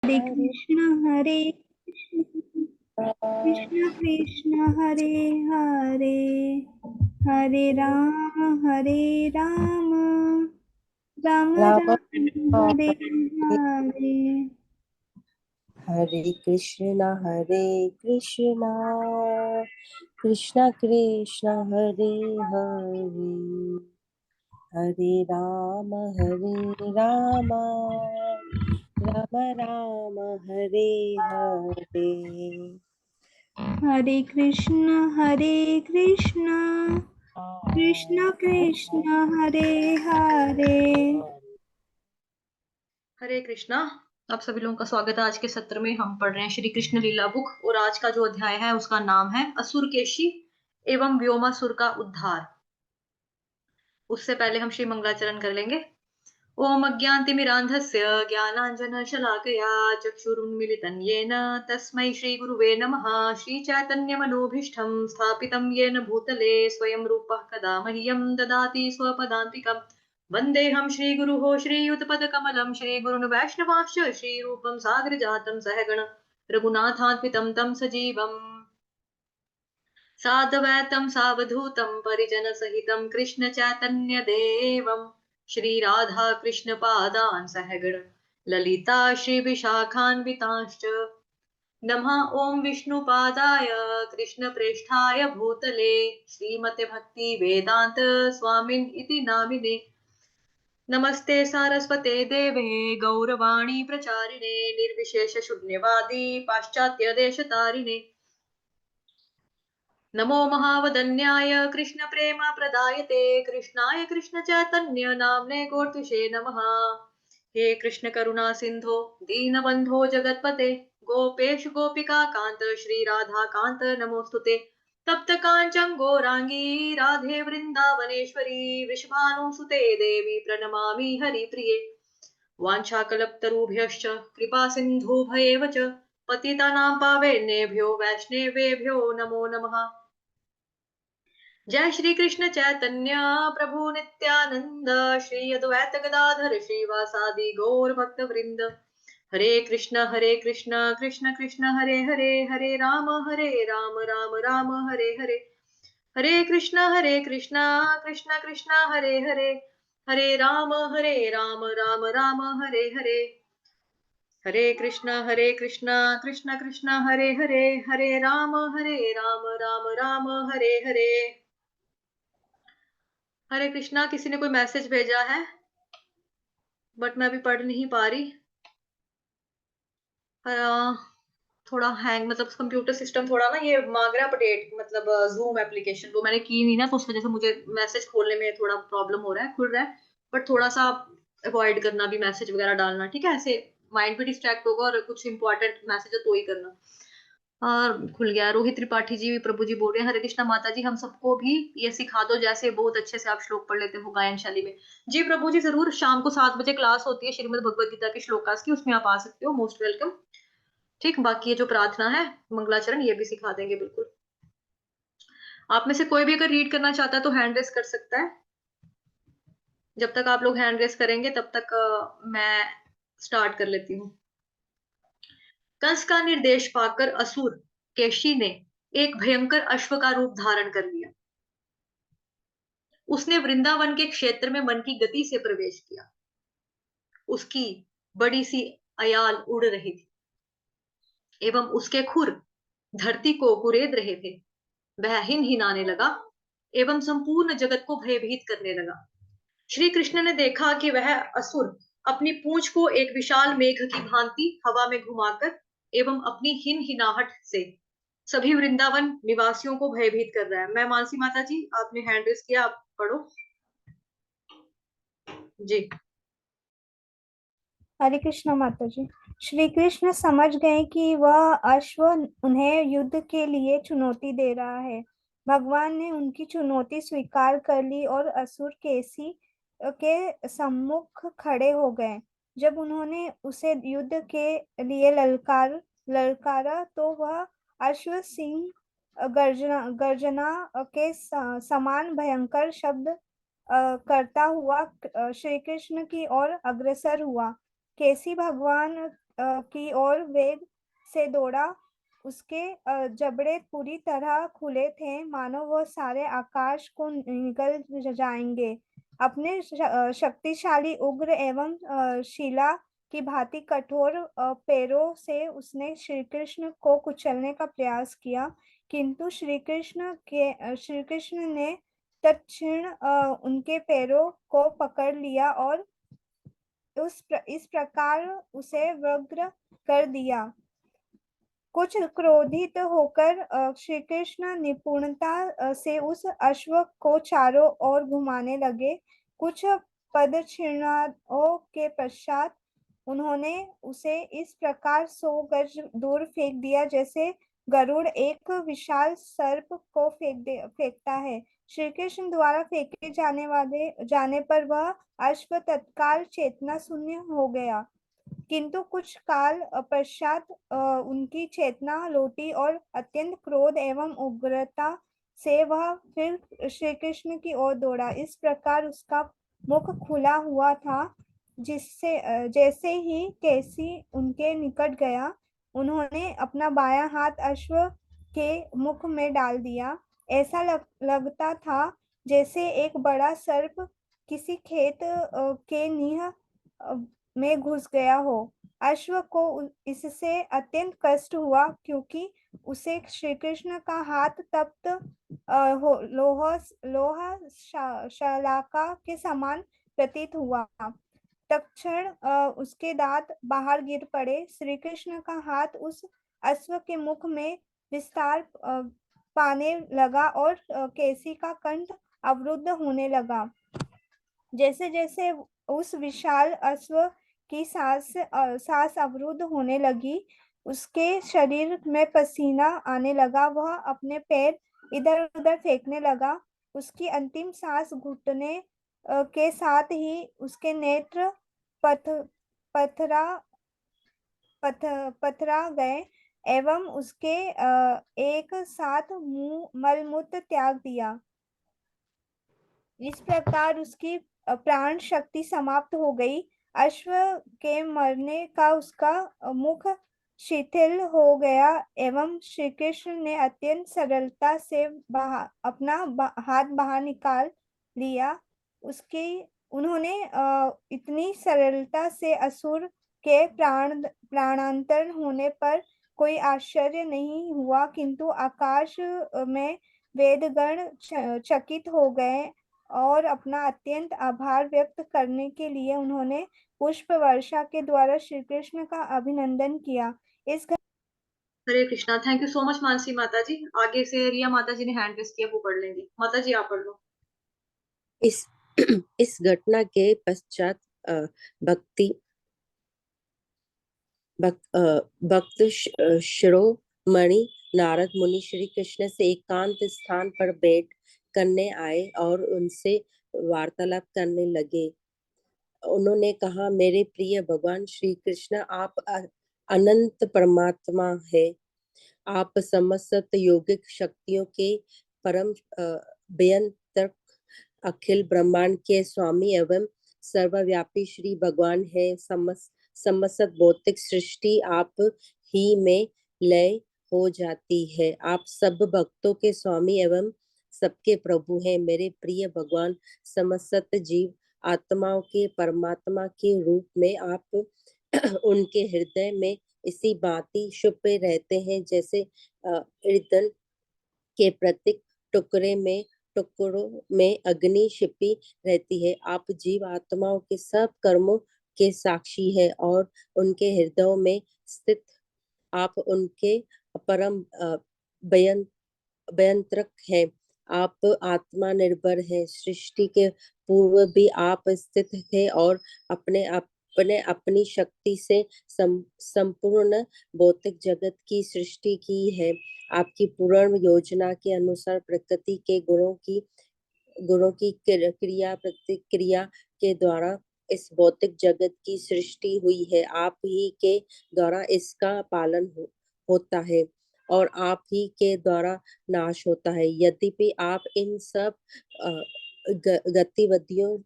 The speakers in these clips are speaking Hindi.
हरे हरे कृष्ण कृष्ण हरे हरे, हरे राम राम राम राम हरे हरे। हरे कृष्णा कृष्ण कृष्ण हरे हरे, हरे राम राम राम हरे हरे। हरे कृष्ण कृष्ण कृष्ण हरे हरे। हरे कृष्णा। आप सभी लोगों का स्वागत है। आज के सत्र में हम पढ़ रहे हैं श्री कृष्ण लीला बुक, और आज का जो अध्याय है उसका नाम है असुर केशी एवं व्योमासुर का उद्धार। उससे पहले हम श्री मंगलाचरण कर लेंगे। ओम अज्ञानतिमिरान्धस्य ज्ञानाञ्जनशलाकया चक्षुरुन्मिलितं येन तस्मै श्रीगुरुवे नमः। श्रीचैतन्यमनोभीष्टं स्थापितं येन भूतले स्वयं रूपः कदा मह्यं ददाति स्वपदान्तिकम्। वन्देऽहं श्रीगुरुः श्रीयुतपदकमलं श्रीगुरुन् वैष्णवांश्च श्रीरूपं सागरजातं सहगण रघुनाथान्वितं तं सजीवम् साद्वैतं सावधूतं परिजनसहितं कृष्ण चैतन्य देवम् श्री राधा कृष्ण पादान् सहगण ललिता श्री विशाखान्वितांश्च। नमः ओम विष्णुपादाय कृष्ण प्रेष्ठाय भूतले श्रीमते भक्ति वेदांत स्वामिन इति नामिने। नमस्ते सारस्वते देवे गौरवाणी प्रचारिणे निर्विशेष शून्यवादी पाश्चात्य देशतारिणे। नमो महावदन्याय कृष्ण प्रेम प्रदायते कृष्णाय कृष्ण चैतन्य नाम्ने गोर्तिषे नमः। हे कृष्ण करुणा सिंधो दीनबंधो जगतपते गोपेश गोपिका कांत श्री राधा कांत नमोस्तुते। तप्त कांचन गौरांगी राधे वृंदावनेश्वरी वृषभानुसुते देवी प्रणमामि हरिप्रिये। वाञ्छाकल्पतरुभ्यश्च कृपा सिन्धुभ्येव च पतितानां पावनेभ्यो वैष्णवेभ्यो नमो नमः। जय श्री कृष्ण चैतन्य प्रभु नित्यानंद श्री अद्वैत गदाधर श्रीवासादि गौर भक्त वृंद। हरे कृष्ण कृष्ण कृष्ण हरे हरे, हरे राम राम राम हरे हरे। हरे कृष्ण कृष्ण कृष्ण हरे हरे, हरे राम राम राम हरे हरे। हरे कृष्ण कृष्ण कृष्ण हरे हरे, हरे राम राम राम हरे हरे। हरे कृष्णा। किसी ने कोई मैसेज भेजा है बट मैं अभी पढ़ नहीं पा रही। थोड़ा हैंग, मतलब कंप्यूटर सिस्टम थोड़ा ना ये मांग रहा है अपडेट, मतलब जूम एप्लीकेशन वो मैंने की नहीं ना, तो उस वजह से मुझे मैसेज खोलने में थोड़ा प्रॉब्लम हो रहा है, खुल रहा है। बट थोड़ा सा अवॉइड करना भी मैसेज वगैरह डालना, ठीक है? ऐसे माइंड भी डिस्ट्रैक्ट होगा, और कुछ इंपॉर्टेंट मैसेज है तो ही करना। और खुल गया। रोहित त्रिपाठी जी भी प्रभु जी बोल रहे हैं, हरे कृष्णा माता जी हम सबको भी ये सिखा दो जैसे बहुत अच्छे से आप श्लोक पढ़ लेते हो गायन शैली में। जी प्रभु जी जरूर। शाम को 7 बजे क्लास होती है श्रीमद् भगवद गीता के श्लोकास की, उसमें आप आ सकते हो, मोस्ट वेलकम। ठीक, बाकी ये जो प्रार्थना है मंगलाचरण ये भी सिखा देंगे बिल्कुल। आप में से कोई भी अगर रीड करना चाहता है तो हैंड रेस कर सकता है। जब तक आप लोग हैंड रेस करेंगे तब तक मैं स्टार्ट कर लेती हूँ। कंस का निर्देश पाकर असुर केशी ने एक भयंकर अश्व का रूप धारण कर लिया। उसने वृंदावन के क्षेत्र में मन की गति से प्रवेश किया। उसकी बड़ी सी अयाल उड़ रही थी एवं उसके खुर धरती को कुरेद रहे थे। वह हिनहिनाने लगा एवं संपूर्ण जगत को भयभीत करने लगा। श्री कृष्ण ने देखा कि वह असुर अपनी पूंछ को एक विशाल मेघ की भांति हवा में घुमाकर एवं अपनी हिनहिनाहट से सभी वृंदावन निवासियों को भयभीत कर रहा है। मैं मानसी माता जी, आपने हैंड रेस किया, आप पढ़ो जी। हरे कृष्ण माता जी। श्री कृष्ण समझ गए कि वह अश्व उन्हें युद्ध के लिए चुनौती दे रहा है। भगवान ने उनकी चुनौती स्वीकार कर ली और असुर केसी के सम्मुख खड़े हो गए। जब उन्होंने उसे युद्ध के लिए ललकारा तो वह अश्व सिंह गर्जना के समान भयंकर शब्द करता हुआ श्री कृष्ण की ओर अग्रसर हुआ। केसी भगवान की ओर वेग से दौड़ा। उसके जबड़े पूरी तरह खुले थे, मानो वह सारे आकाश को निगल जाएंगे। अपने शक्तिशाली उग्र एवं शिला की भांति कठोर पैरों से उसने श्री कृष्ण को कुचलने का प्रयास किया, किंतु श्री कृष्ण ने तत्क्षण उनके पैरों को पकड़ लिया और इस प्रकार उसे व्यग्र कर दिया। कुछ क्रोधित होकर श्री कृष्ण निपुणता से उस अश्व को चारों ओर घुमाने लगे। कुछ पदक्षिणाओं के पश्चात उन्होंने उसे इस प्रकार 100 गज दूर फेंक दिया जैसे गरुड़ एक विशाल सर्प को फेंकता है। श्री कृष्ण द्वारा फेंके जाने पर वह अश्व तत्काल चेतना शून्य हो गया, किंतु कुछ काल पश्चात उनकी चेतना लौटी और अत्यंत क्रोध एवं उग्रता से वह फिर श्री कृष्ण की ओर दौड़ा। इस प्रकार उसका मुख खुला हुआ था। जैसे ही केसी उनके निकट गया, उन्होंने अपना बायां हाथ अश्व के मुख में डाल दिया। ऐसा लगता था जैसे एक बड़ा सर्प किसी खेत के नींव में घुस गया हो। अश्व को इससे अत्यंत कष्ट हुआ, क्योंकि उसे श्री कृष्ण का हाथ तप्त लोहा शलाका के समान प्रतीत हुआ। तत्क्षण उसके दांत बाहर गिर पड़े। श्री कृष्ण का हाथ उस अश्व के मुख में विस्तार पाने लगा और केसी का कंठ अवरुद्ध होने लगा। जैसे जैसे उस विशाल अश्व की सांस अवरुद्ध होने लगी, उसके शरीर में पसीना आने लगा। वह अपने पैर इधर उधर फेंकने लगा। उसकी अंतिम सांस घुटने के साथ ही उसके नेत्र पथरा पथरा गए एवं उसके एक साथ मुंह मलमूत्र त्याग दिया। इस प्रकार उसकी प्राण शक्ति समाप्त हो गई। अश्व के मरने का उसका मुख शिथिल हो गया एवं श्री कृष्ण ने अत्यंत सरलता से अपना हाथ बाहर निकाल लिया। उन्होंने इतनी सरलता से असुर के प्राणांतर होने पर कोई आश्चर्य नहीं हुआ, किंतु आकाश में वेदगण चकित हो गए और अपना अत्यंत आभार व्यक्त करने के लिए उन्होंने पुष्प वर्षा के द्वारा श्री कृष्ण का अभिनंदन किया। इस Hare Krishna. Thank you so much Mansi Mata ji. आगे से रिया माता जी ने हैंड रेस किया, वो पढ़ लेंगी। माता जी आप पढ़ लो। इस इस घटना के पश्चात भक्ति भक्त शिरोमणि नारद मुनि श्री कृष्ण से एकांत स्थान पर बैठ करने आए और उनसे वार्तालाप करने लगे। उन्होंने कहा, मेरे प्रिय भगवान श्री कृष्ण, आप अनंत परमात्मा है। आप समस्त योगिक शक्तियों के परम बेअंत अखिल ब्रह्मांड के स्वामी एवं सर्वव्यापी श्री भगवान है। समस्त भौतिक सृष्टि आप ही में लय हो जाती है। आप सब भक्तों के स्वामी एवं सबके प्रभु हैं। मेरे प्रिय भगवान, समस्त जीव आत्माओं के परमात्मा के रूप में आप उनके हृदय में इसी भांति छुपे रहते हैं, जैसे ईंधन के प्रत्येक टुकड़ों में अग्नि छिपी रहती है। आप जीव आत्माओं के सब कर्मों के साक्षी है और उनके हृदयों में स्थित आप उनके परम भयंत्रक है। आप आत्मा निर्भर है। सृष्टि के पूर्व भी आप स्थित थे और अपनी शक्ति से संपूर्ण भौतिक जगत की सृष्टि की है। आपकी पूर्ण योजना के अनुसार प्रकृति के गुणों की क्रिया प्रतिक्रिया के द्वारा इस भौतिक जगत की सृष्टि हुई है। आप ही के द्वारा इसका पालन होता है और आप ही के द्वारा नाश होता है। यद्यपि आप इन सब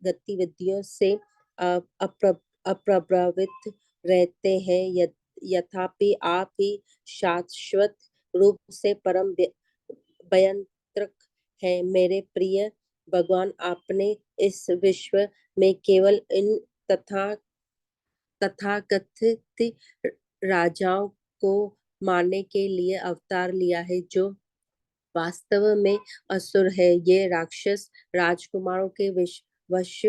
गतिविधियों से अप्रभावित रहते हैं, यथापि आप ही शाश्वत रूप से परम भयंत्रक है। मेरे प्रिय भगवान, आपने इस विश्व में केवल इन तथाकथित राजाओं को मारने के लिए अवतार लिया है, जो वास्तव में असुर है। ये राक्षस राजकुमारों के वश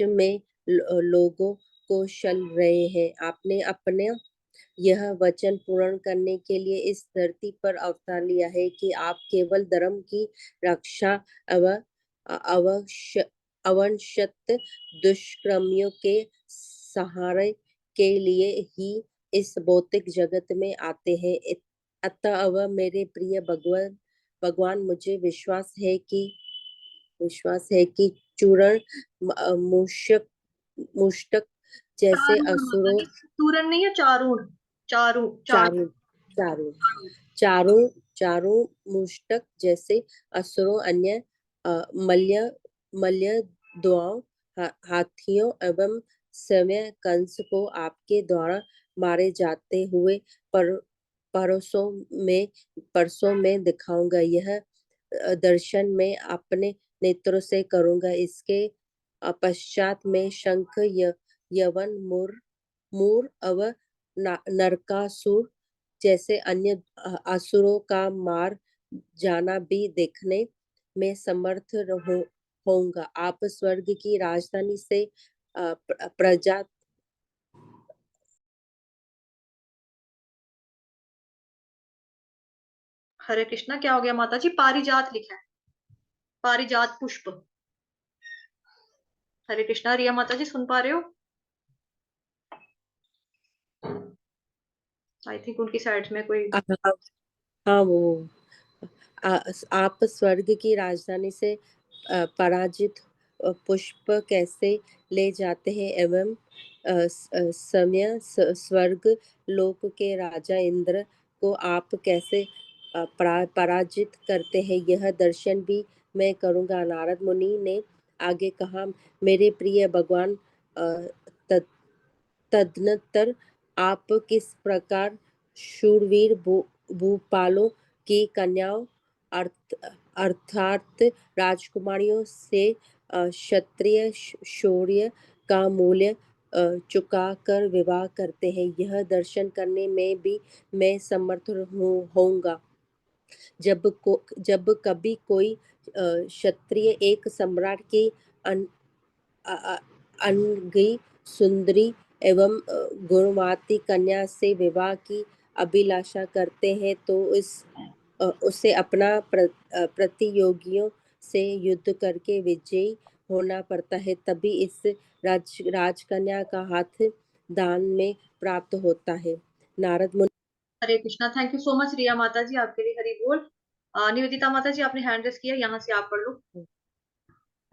में लोगों को छल रहे हैं। आपने अपने यह वचन पूर्ण करने के लिए इस धरती पर अवतार लिया है कि आप केवल धर्म की रक्षा अव अवश्य अवंशत दुष्कर्मियों के सहारे के लिए ही इस भौतिक जगत में आते हैं। अतः मेरे प्रिय भगवान, मुझे विश्वास है कि चूरण मुष्टक जैसे चारूण माता असुरों जी, चूरण नहीं है, चारूण। चारू चारू चारों चारों चारों चारों मुष्टक जैसे असुरों, अन्य मल्य मल्य दुआओं, हाथियों एवं समय कंस को आपके द्वारा मारे जाते हुए पर परसों परसों में दिखाऊंगा। यह दर्शन में अपने नेत्रों से करूंगा। इसके पश्चात में शंख यवन मूर अव नरकासुर जैसे अन्य असुरों का मार जाना भी देखने में समर्थ होऊंगा। आप स्वर्ग की राजधानी से प्रजा हरे कृष्णा, क्या हो गया माता जी? पारिजात लिखा है, पारिजात पुष्प। हरे कृष्णा, रिया माता जी सुन पा रहे हो? आई थिंक उनकी साइड में कोई। हाँ, वो आ, आप स्वर्ग की राजधानी से पराजित पुष्प कैसे ले जाते हैं एवं स्वर्ग लोक के राजा इंद्र को आप कैसे पराजित करते हैं, यह दर्शन भी मैं करूंगा। नारद मुनि ने आगे कहा, मेरे प्रिय भगवान, तदनंतर आप किस प्रकार शूरवीर भूपालों की कन्याओं अर्थात राजकुमारियों से क्षत्रिय शौर्य का मूल्य चुकाकर विवाह करते हैं, यह दर्शन करने में भी मैं समर्थ होऊंगा। जब कभी कोई क्षत्रिय एक सम्राट की अनगई सुंदरी एवं गुणवती कन्या से विवाह की अभिलाषा करते हैं, तो उसे अपना प्रतियोगियों से युद्ध करके विजयी होना पड़ता है, तभी इस राजकन्या का हाथ दान में प्राप्त होता है। Narad Muni Hare Krishna, thank you so much Riya Mata ji, आपके लिए हरि बोल। निवेदिता माता जी, आपने हैंड रेस किया, यहाँ से आप पढ़ लो।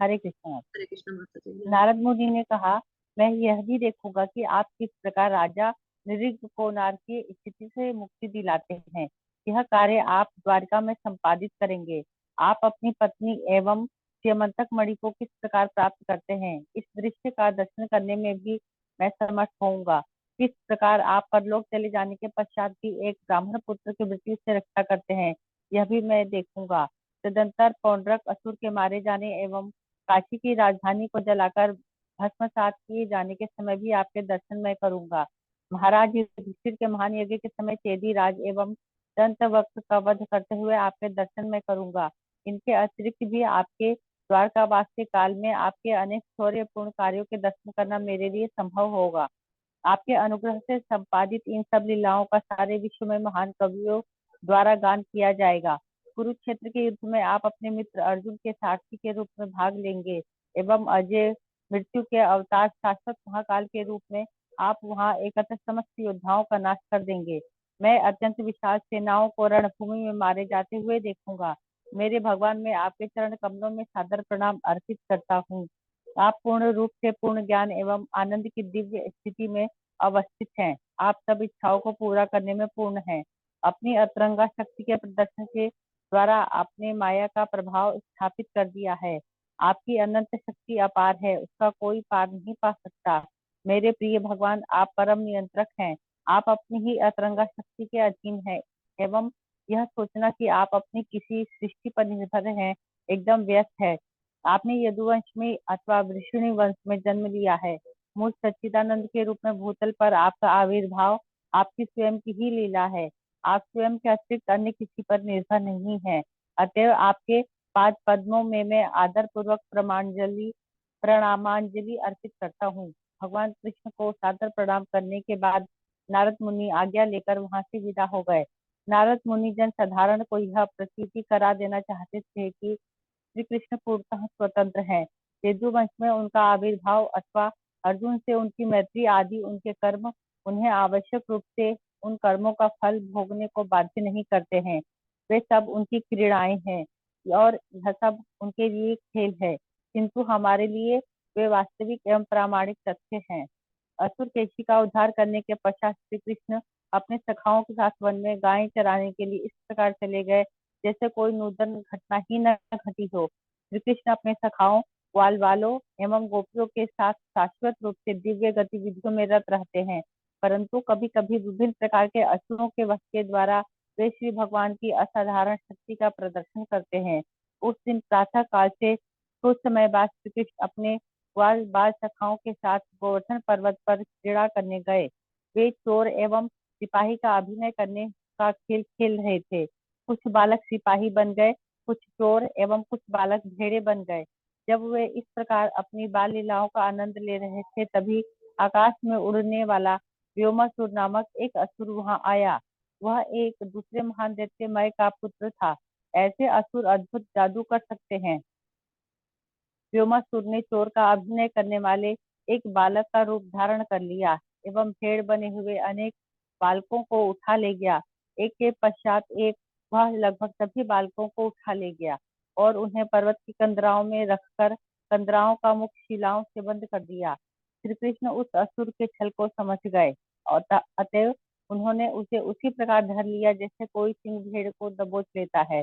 हरे कृष्ण। हरे कृष्णा माता जी। नारद मुनि ने कहा, मैं यह भी देखूंगा कि आप किस प्रकार राजा नृग को नारकीय स्थिति से मुक्ति दिलाते हैं। यह कार्य आप द्वारिका में संपादित करेंगे। आप अपनी पत्नी एवं स्यमंतक मणि को किस प्रकार प्राप्त करते हैं, इस दृश्य का दर्शन करने में भी मैं समर्थ होऊंगा। किस प्रकार आप परलोक चले जाने के पश्चात भी एक ब्राह्मण पुत्र की मृत्यु से रक्षा करते हैं, यह भी मैं देखूंगा। तदंतर पौंड्रक असुर के मारे जाने एवं काशी की राजधानी को जलाकर भस्मसात किए जाने के समय भी आपके दर्शन मैं करूंगा। महाराज युधिष्ठिर के महान यज्ञ के समय चेदी राज एवं दंतवक्र का वध करते हुए आपके दर्शन मैं करूंगा। इनके अतिरिक्त भी आपके द्वारकावास के काल में आपके अनेक शौर्यपूर्ण कार्यों के दर्शन करना मेरे लिए संभव होगा। आपके अनुग्रह से संपादित इन सब लीलाओं का सारे विश्व में महान कवियों द्वारा गान किया जाएगा। कुरुक्षेत्र के युद्ध में आप अपने मित्र अर्जुन के सारथी के रूप में भाग लेंगे एवं अजय मृत्यु के अवतार शाश्वत महाकाल के रूप में आप वहां एकत्र समस्त योद्धाओं का नाश कर देंगे। मैं अत्यंत विशाल सेनाओं को रणभूमि में मारे जाते हुए देखूंगा। मेरे भगवान, मैं आपके चरण कमलों में सादर प्रणाम अर्पित करता हूँ। आप पूर्ण रूप से पूर्ण ज्ञान एवं आनंद की दिव्य स्थिति में अवस्थित हैं। आप सब इच्छाओं को पूरा करने में पूर्ण हैं। अपनी अतरंगा शक्ति के प्रदर्शन के द्वारा आपने माया का प्रभाव स्थापित कर दिया है। आपकी अनंत शक्ति अपार है, उसका कोई पार नहीं पा सकता। मेरे प्रिय भगवान, आप परम नियंत्रक हैं। आप अपनी ही अतरंगा शक्ति के अधीन हैं एवं यह सोचना कि आप अपनी किसी सृष्टि पर निर्भर हैं एकदम व्यर्थ है। आपने यदुवंश में अथवा वृषणी वंश में जन्म लिया है। मूल सच्चिदानंद के रूप में भूतल पर आपका आविर्भाव आपकी स्वयं की ही लीला है। आप स्वयं के अतिरिक्त अन्य किसी पर निर्भर नहीं है। अतएव आपके पाद पद्मों में मैं आदर पूर्वक प्रणामांजलि अर्पित करता हूँ। भगवान कृष्ण को सादर प्रणाम करने के बाद नारद मुनि आज्ञा लेकर वहां से विदा हो गए। नारद मुनि जन साधारण को यह प्रतीति करा देना चाहते थे कि श्री कृष्ण पूर्णतः स्वतंत्र हैं। यदुवंश में उनका आविर्भाव अथवा अर्जुन से उनकी मैत्री आदि उनके कर्म उन्हें आवश्यक रूप से उन कर्मों का फल भोगने को बाध्य नहीं करते हैं। वे सब उनकी क्रीड़ाएं हैं और यह सब उनके लिए खेल है, किंतु हमारे लिए वे वास्तविक एवं प्रामाणिक तथ्य हैं। असुर केशी का उद्धार करने के पश्चात श्री कृष्ण अपने सखाओं के साथ वन में गायें चराने के लिए इस प्रकार चले गए जैसे कोई नूतन घटना ही न घटी हो। श्री कृष्ण अपने सखाओं, ग्वाल वालों एवं गोपियों के साथ शाश्वत रूप से दिव्य गतिविधियों में रत रहते हैं, परंतु कभी कभी विभिन्न प्रकार के असुरों के वश के द्वारा वे श्री भगवान की असाधारण शक्ति का प्रदर्शन करते हैं। उस दिन प्रातः काल से कुछ समय बाद श्री कृष्ण अपने ग्वाल बाल सखाओं के साथ गोवर्धन पर्वत पर क्रीड़ा करने गए। वे चोर एवं सिपाही का अभिनय करने का खेल खेल रहे थे। कुछ बालक सिपाही बन गए, कुछ चोर एवं कुछ बालक भेड़े बन गए। जब वे इस प्रकार अपनी बाल लीलाओं का आनंद ले रहे थे, तभी आकाश में उड़ने वाला व्योमासुर नामक एक असुर वहां आया। वह एक दूसरे महान दैत्य मय का पुत्र था। ऐसे असुर अद्भुत जादू कर सकते हैं। व्योमासुर ने चोर का अभिनय करने वाले एक बालक का रूप धारण कर लिया एवं भेड़ बने हुए अनेक बालकों को उठा ले गया। एक के पश्चात एक वह लगभग सभी बालकों को उठा ले गया और उन्हें पर्वत की कंदराओं में रखकर कंदराओं का मुख शिलाओं से बंद कर दिया। श्री कृष्ण उस असुर के छल को समझ गए और अतएव उन्होंने उसे उसी प्रकार धर लिया जैसे कोई सिंह भेड़ को दबोच लेता है।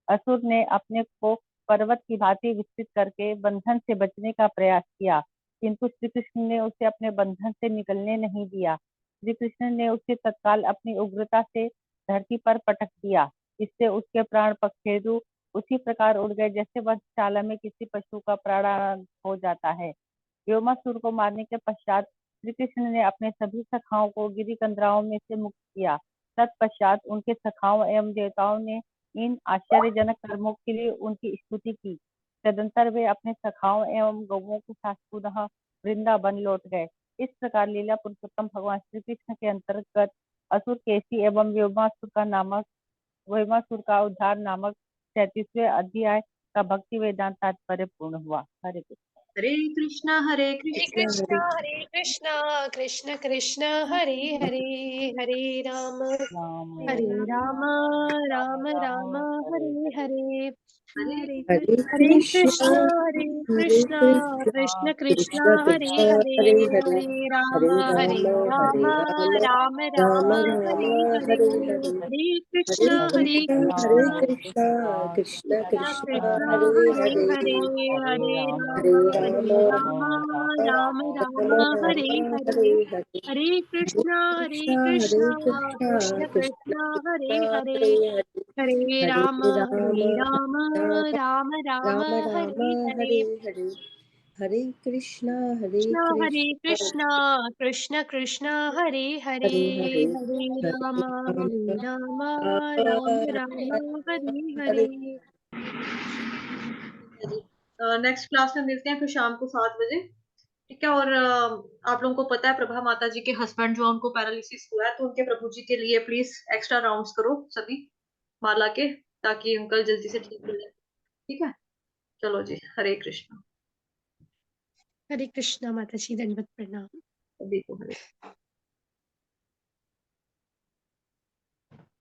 असुर ने अपने को पर्वत की भांति विकसित करके बंधन से बचने का प्रयास किया, किंतु श्री कृष्ण ने उसे अपने बंधन से निकलने नहीं दिया। श्री कृष्ण ने उसे तत्काल अपनी उग्रता से धरती पर पटक दिया। इससे उसके प्राण पखेरु उसी प्रकार उड़ गए जैसे वधशाला में किसी पशु का प्राण हो जाता है। व्योमासुर को मारने के पश्चात श्री कृष्ण ने अपने सभी सखाओं को गिरी कंदराओं में से मुक्त किया। तत्पश्चात उनके सखाओं एवं देवताओं ने इन आश्चर्यजनक कर्मों के लिए उनकी स्तुति की। तदंतर वे अपने सखाओं एवं गौओं के साथ पुनः वृंदावन लौट गए। इस प्रकार लीला पुरुषोत्तम भगवान श्री कृष्ण के अंतर्गत असुर केसी एवं व्योमासुर का उद्धार नामक 33वें अध्याय का भक्ति वेदांत तात्पर्य पूर्ण हुआ। हरे कृष्ण। हरे कृष्णा हरे हरे कृष्णा कृष्णा हरे कृष्णा कृष्ण कृष्ण हरे हरे हरे राम राम हरे राम राम राम राम हरे हरे हरे हरे हरे कृष्णा हरे कृष्णा कृष्ण कृष्ण कृष्णा हरे कृष्णा हरे हरे हरे हरे राम हरे हरे राम राम हरे राम राम राम राम राम हरे हरे हरे हरे हरे हरे कृष्ण कृष्णा कृष्ण कृष्ण कृष्णा हरे हरे हरे हरे हरे हरे राम राम राम राम राम हरे राम हरे हरे हरे हरे हरे कृष्णा कृष्ण कृष्ण कृष्ण कृष्ण कृष्ण हरे कृष्ण हरे हरे हरे हरे हरे राम राम राम राम राम राम हरे हरे हरे हरे हरे कृष्णा कृष्ण कृष्ण कृष्ण हरे हरे हरे हरे हरे राम राम राम राम राम राम हरे हरे हरे। नेक्स्ट क्लास में मिलते हैं फिर शाम को 7 बजे। ठीक है। और आप लोगों को पता है प्रभा माता जी के हस्बैंड जो उनको पैरालिसिस हुआ है, तो उनके प्रभु जी के लिए प्लीज एक्स्ट्रा राउंड्स करो सभी माला के, ताकि अंकल जल्दी से ठीक हो जाए। ठीक है, चलो जी, हरे कृष्णा। हरे कृष्णा माता जी, दंडवत प्रणाम। सभी को हरे